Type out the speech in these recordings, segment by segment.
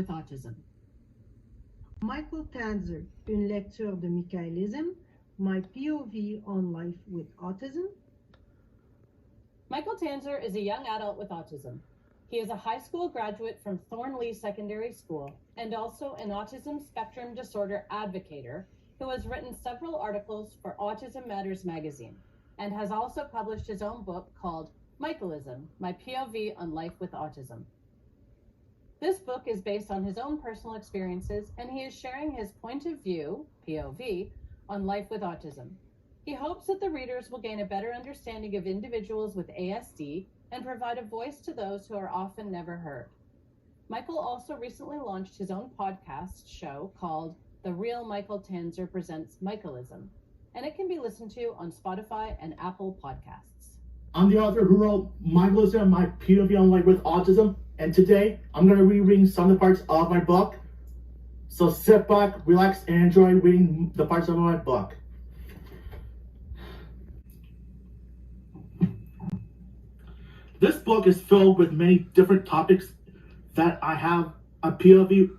with Autism. Michael Tanzer, une lecture de MICHAELISM, My POV on Life with Autism. Michael Tanzer is a young adult with autism. He is a high school graduate from Thornley Secondary School and also an autism spectrum disorder advocator who has written several articles for Autism Matters magazine and has also published his own book called MICHAELISM, My POV on Life with Autism. This book is based on his own personal experiences, and he is sharing his point of view, POV, on life with autism. He hopes that the readers will gain a better understanding of individuals with ASD and provide a voice to those who are often never heard. Michael also recently launched his own podcast show called The Real Michael Tanzer Presents MICHAELISM, and it can be listened to on Spotify and Apple Podcasts. I'm the author who wrote MICHAELISM, My POV on Life with Autism, and today I'm going to be reading some of the parts of my book. So sit back, relax, and enjoy reading the parts of my book. This book is filled with many different topics that I have a POV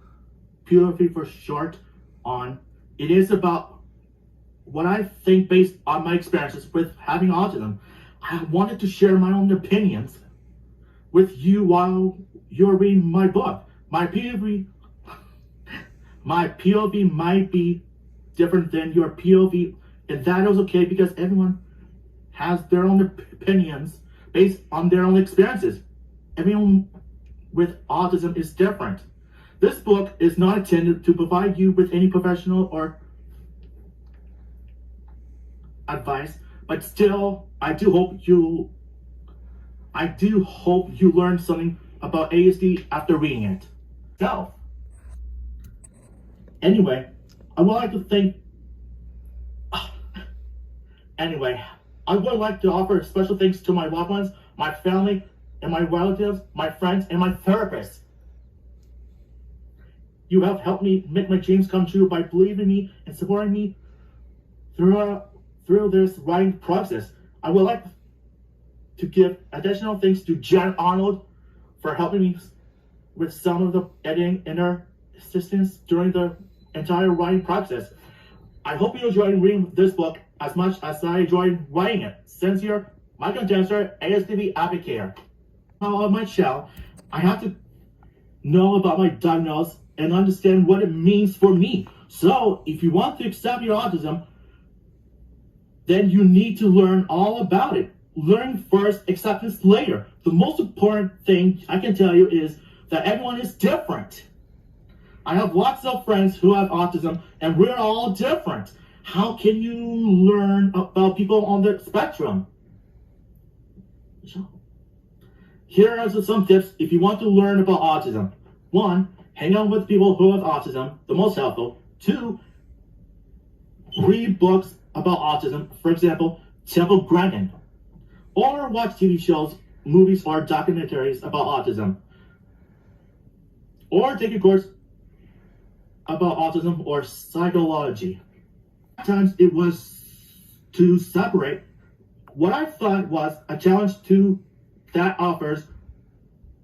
for short on. It is about what I think based on my experiences with having autism. I wanted to share my own opinions with you while you're reading my book. My POV might be different than your POV, and that is okay because everyone has their own opinions based on their own experiences. Everyone with autism is different. This book is not intended to provide you with any professional or advice, but still, I do hope you learn something about ASD after reading it. So, anyway, I would like to offer special thanks to my loved ones, my family, and my relatives, my friends, and my therapist. You have helped me make my dreams come true by believing in me and supporting me through this writing process. I would like to give additional thanks to Jen Arnold for helping me with some of the editing and her assistance during the entire writing process. I hope you enjoyed reading this book as much as I enjoyed writing it. Sincere, Michael Tanzer, ASD advocate. On my show, I have to know about my diagnosis and understand what it means for me. So, if you want to accept your autism, then you need to learn all about it. Learn first, acceptance later. The most important thing I can tell you is that everyone is different. I have lots of friends who have autism, and we're all different. How can you learn about people on the spectrum? Here are some tips if you want to learn about autism. 1, hang out with people who have autism, the most helpful. 2, read books about autism, for example, Temple Grandin. Or watch TV shows, movies, or documentaries about autism. Or take a course about autism or psychology. Sometimes it was to separate what I thought was a challenge to that offers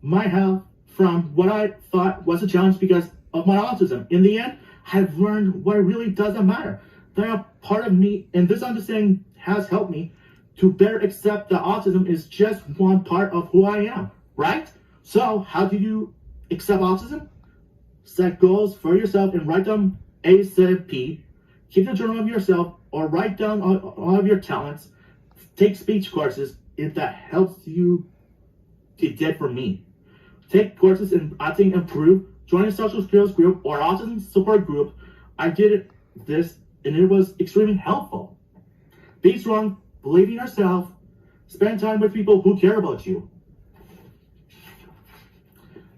might have from what I thought was a challenge because of my autism. In the end, I've learned what really doesn't matter. They are part of me, and this understanding has helped me to better accept that autism is just one part of who I am, right? So, how do you accept autism? Set goals for yourself and write them ASAP. Keep a journal of yourself or write down all of your talents. Take speech courses if that helps you. It did for me. Take courses in acting improve. Join a social skills group or autism support group. I did this and it was extremely helpful. Be strong, believe in yourself, spend time with people who care about you.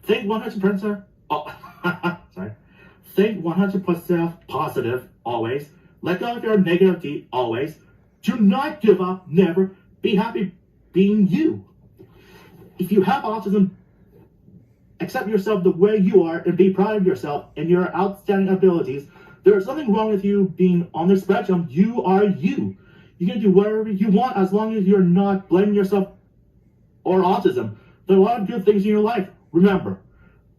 Think 100%. Think 100% positive always. Let go of your negativity always. Do not give up. Never. Be happy being you. If you have autism, accept yourself the way you are and be proud of yourself and your outstanding abilities. There is nothing wrong with you being on the spectrum. You are you. You can do whatever you want as long as you're not blaming yourself or autism. There are a lot of good things in your life. Remember,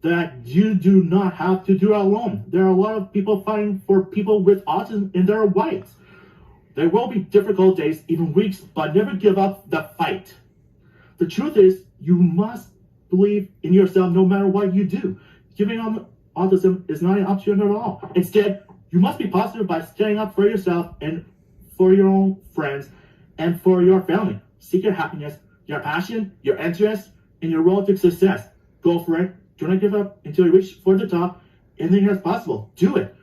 that you do not have to do it alone. There are a lot of people fighting for people with autism, and they're white. There will be difficult days, even weeks, but never give up the fight. The truth is, you must believe in yourself no matter what you do. Giving up autism is not an option at all. Instead, you must be positive by standing up for yourself and for your own friends and for your family. Seek your happiness, your passion, your interest, and your road to success. Go for it. Do not give up until you reach for the top. Anything is possible. Do it.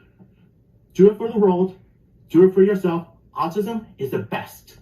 Do it for the world. Do it for yourself. Autism is the best.